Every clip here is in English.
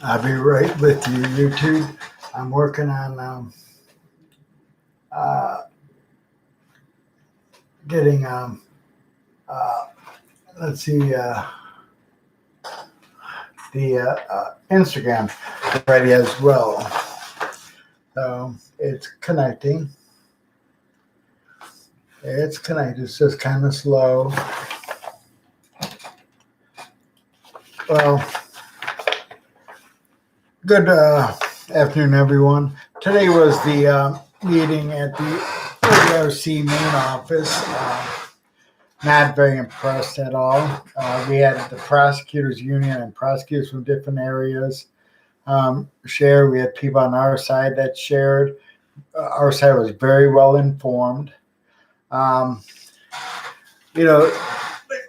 I'll be right with you, YouTube. I'm working on uh, getting, uh, let's see, the Instagram ready as well. So it's connecting. It's connected. It's just kind of slow. Well, good afternoon, everyone. Today was the meeting at the ODRC main office. Not very impressed at all. We had the prosecutors union and prosecutors from different areas share. We had people on our side that shared. Our side was very well informed. Um, you know,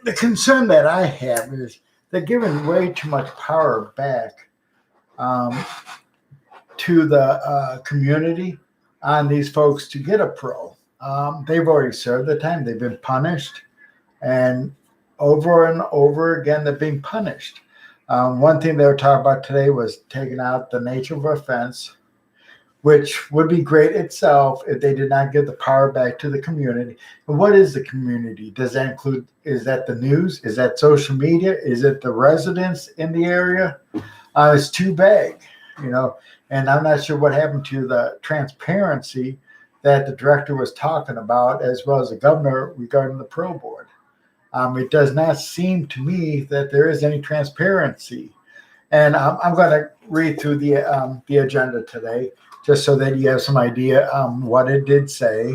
the concern that I have is they're giving way too much power back um, to the community on these folks to get a parole. They've already served the time. They've been punished, and over again, they're being punished. One thing they were talking about today was taking out the nature of offense, which would be great itself if they did not give the power back to the community. And what is the community? Does that include, is that the news? Is that social media? Is it the residents in the area? It's too vague, and I'm not sure what happened to the transparency that the director was talking about, as well as the governor regarding the parole board. It does not seem to me that there is any transparency. And I'm going to read through the agenda today, just so that you have some idea what it did say.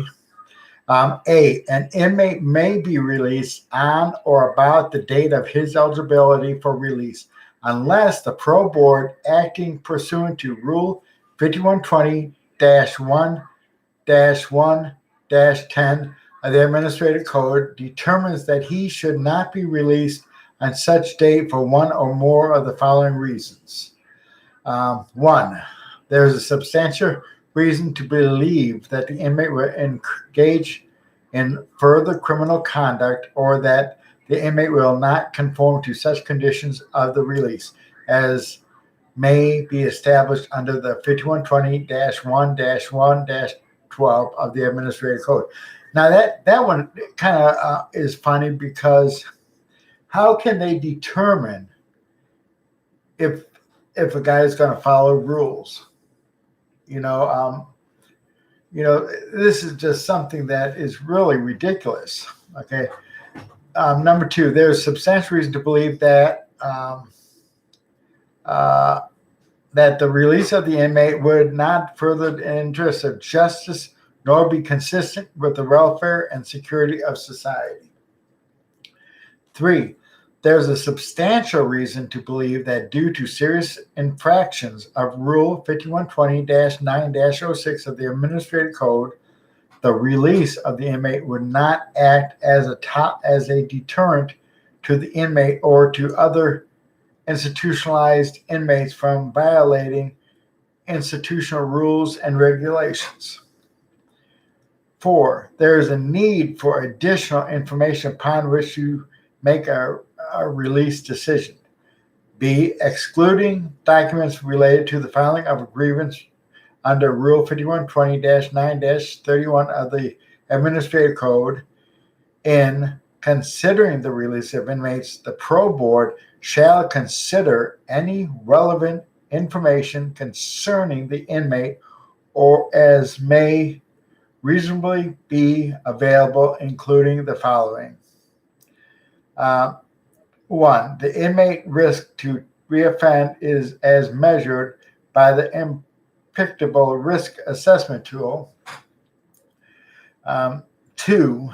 A, an inmate may be released on or about the date of his eligibility for release, unless the parole board, acting pursuant to Rule 5120-1-1-10 of the Administrative Code, determines that he should not be released on such date for one or more of the following reasons. One, there is a substantial reason to believe that the inmate will engage in further criminal conduct, or that the inmate will not conform to such conditions of the release as may be established under the 5120-1-1-12 of the Administrative Code. Now, that one kind of is funny, because how can they determine if a guy is going to follow rules? This is just something that is really ridiculous. Okay. Number two, there's substantial reason to believe that that the release of the inmate would not further the interests of justice, nor be consistent with the welfare and security of society. Three, there's a substantial reason to believe that due to serious infractions of Rule 5120-9-06 of the Administrative Code, the release of the inmate would not act as a deterrent to the inmate or to other institutionalized inmates from violating institutional rules and regulations. Four, there is a need for additional information upon which you make a release decision. B, excluding documents related to the filing of a grievance under Rule 5120-9-31 of the Administrative Code. In considering the release of inmates, the parole board shall consider any relevant information concerning the inmate, or as may reasonably be available, including the following. One, the inmate risk to reoffend is as measured by the implicable risk assessment tool. Two,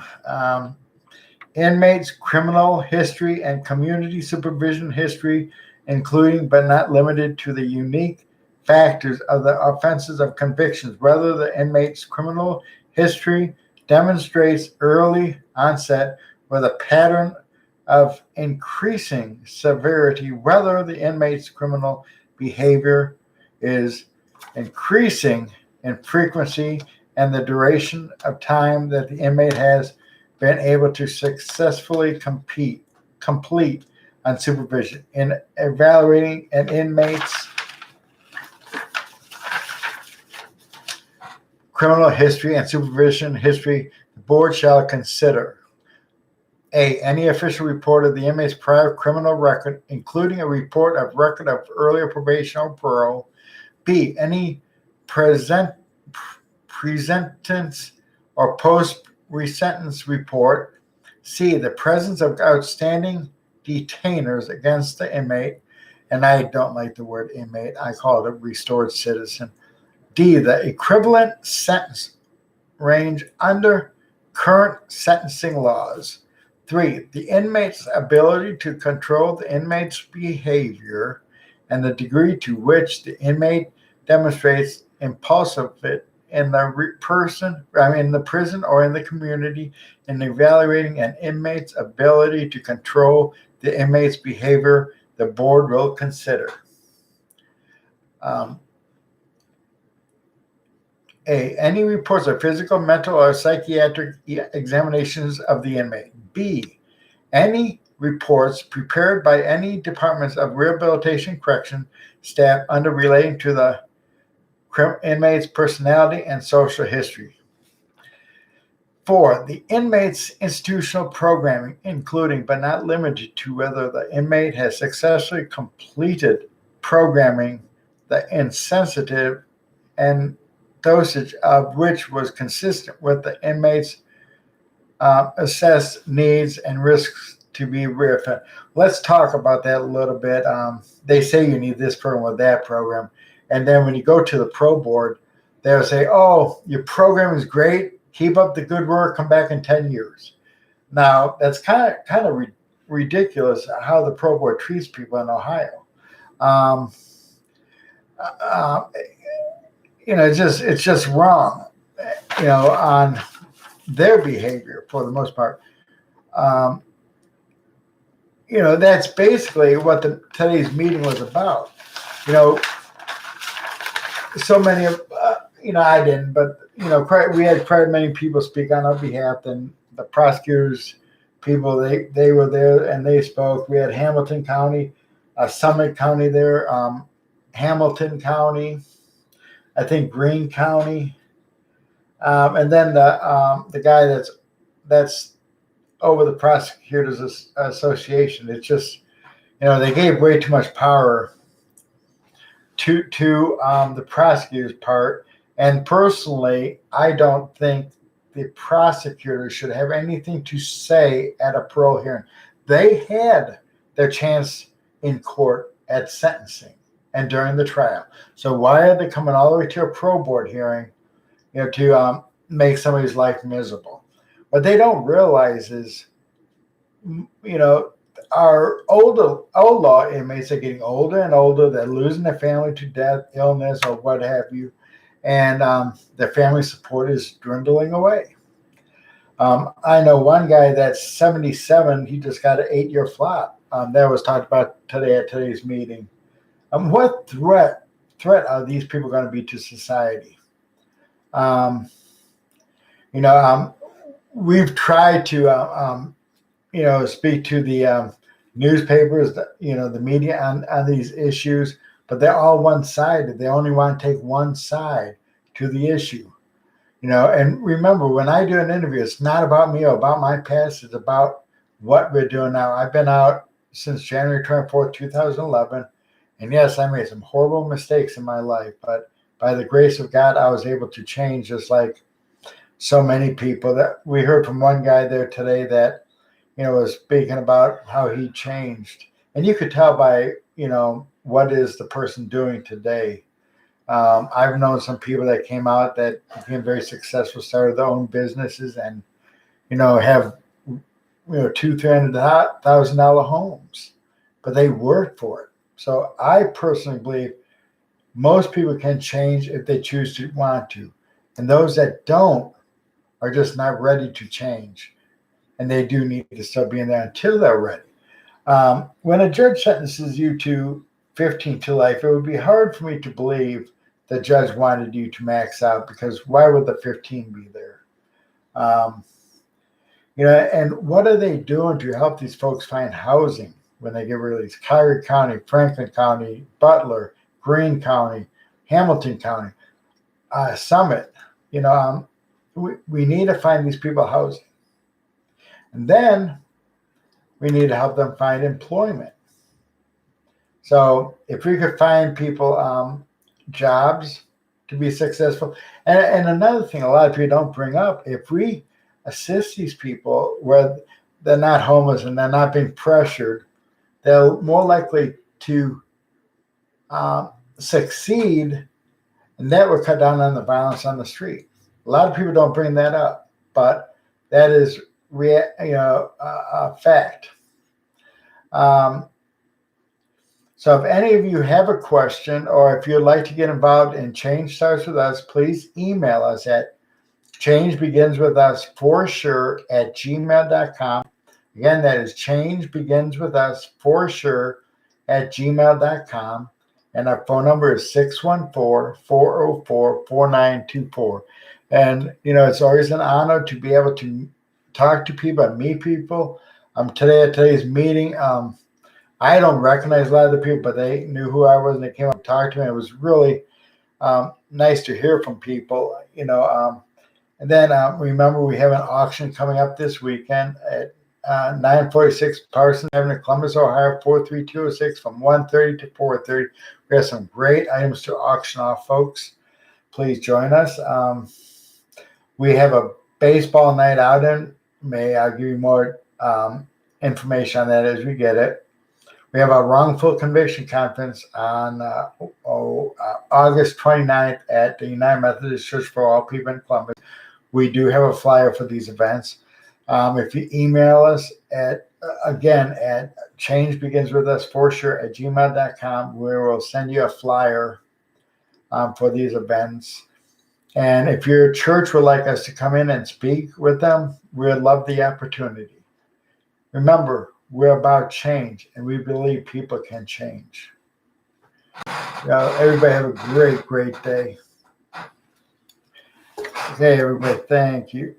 inmates' criminal history and community supervision history, including but not limited to the unique factors of the offenses of convictions, whether the inmate's criminal history demonstrates early onset with a pattern of increasing severity, whether the inmate's criminal behavior is increasing in frequency, and the duration of time that the inmate has been able to successfully complete on supervision. In evaluating an inmate's criminal history and supervision history, the board shall consider A, any official report of the inmate's prior criminal record, including a report of record of earlier probation or parole. B, any presentence or post-resentence report. C, the presence of outstanding detainers against the inmate, and I don't like the word inmate, I call it a restored citizen. D, the equivalent sentence range under current sentencing laws. 3, the inmate's ability to control the inmate's behavior and the degree to which the inmate demonstrates impulsiveness in the prison or in the community in evaluating an inmate's ability to control the inmate's behavior, the board will consider. A, any reports of physical, mental, or psychiatric examinations of the inmate. B, any reports prepared by any departments of rehabilitation correction staff under relating to the inmate's personality and social history. 4, the inmate's institutional programming, including but not limited to whether the inmate has successfully completed programming the insensitive and dosage of which was consistent with the inmate's assessed needs and risks to be reoffended. Let's talk about that a little bit. They say you need this program or that program. And then when you go to the pro board, they'll say, oh, your program is great. Keep up the good work. Come back in 10 years. Now, that's kind of ridiculous how the pro board treats people in Ohio. It's just wrong, on their behavior for the most part. That's basically what today's meeting was about. So many of, I didn't, but, we had quite many people speak on our behalf, and the prosecutors, people, they were there and they spoke. We had Hamilton County, Summit County there, Hamilton County, I think Greene County, and then the guy that's over the Prosecutors Association. It's just, they gave way too much power to the prosecutor's part. And personally, I don't think the prosecutors should have anything to say at a parole hearing. They had their chance in court at sentencing and during the trial. So why are they coming all the way to a pro board hearing, to make somebody's life miserable? What they don't realize is, our old law inmates are getting older and older. They're losing their family to death, illness, or what have you. And their family support is dwindling away. I know one guy that's 77. He just got an 8-year flop. That was talked about today at today's meeting. What threat are these people going to be to society? We've tried to, speak to the newspapers, the media on these issues, but they're all one-sided. They only want to take one side to the issue. And remember, when I do an interview, it's not about me or about my past. It's about what we're doing now. I've been out since January 24th, 2011. And yes, I made some horrible mistakes in my life, but by the grace of God, I was able to change, just like so many people. That we heard from one guy there today that, was speaking about how he changed. And you could tell by, what is the person doing today. I've known some people that came out that became very successful, started their own businesses, and, have, $200,000-$300,000 homes, but they worked for it. So I personally believe most people can change if they choose to want to. And those that don't are just not ready to change. And they do need to start being there until they're ready. When a judge sentences you to 15 to life, it would be hard for me to believe the judge wanted you to max out, because why would the 15 be there? And what are they doing to help these folks find housing when they get released? Collier County, Franklin County, Butler, Greene County, Hamilton County, Summit. we need to find these people housing. And then we need to help them find employment. So if we could find people jobs to be successful, and another thing a lot of people don't bring up, if we assist these people where they're not homeless and they're not being pressured, they're more likely to succeed, and that will cut down on the violence on the street. A lot of people don't bring that up, but that is a fact. So if any of you have a question, or if you'd like to get involved in Change Starts With Us, please email us at changebeginswithus4sure@gmail.com. Again, that is changebeginswithus4sure@gmail.com. And our phone number is 614-404-4924. And, it's always an honor to be able to talk to people and meet people. At today's meeting, I don't recognize a lot of the people, but they knew who I was and they came up and talked to me. It was really nice to hear from people, and then remember, we have an auction coming up this weekend at 946 Parsons Avenue, Columbus, Ohio, 43206 from 1:30 to 4:30. We have some great items to auction off, folks. Please join us. We have a baseball night out in May. I'll give you more information on that as we get it. We have a wrongful conviction conference on August 29th at the United Methodist Church for All People in Columbus. We do have a flyer for these events. If you email us at changebeginswithus4sure@gmail.com, we will send you a flyer for these events. And if your church would like us to come in and speak with them, we'd love the opportunity. Remember, we're about change, and we believe people can change. Everybody have a great, great day. Okay, everybody, thank you.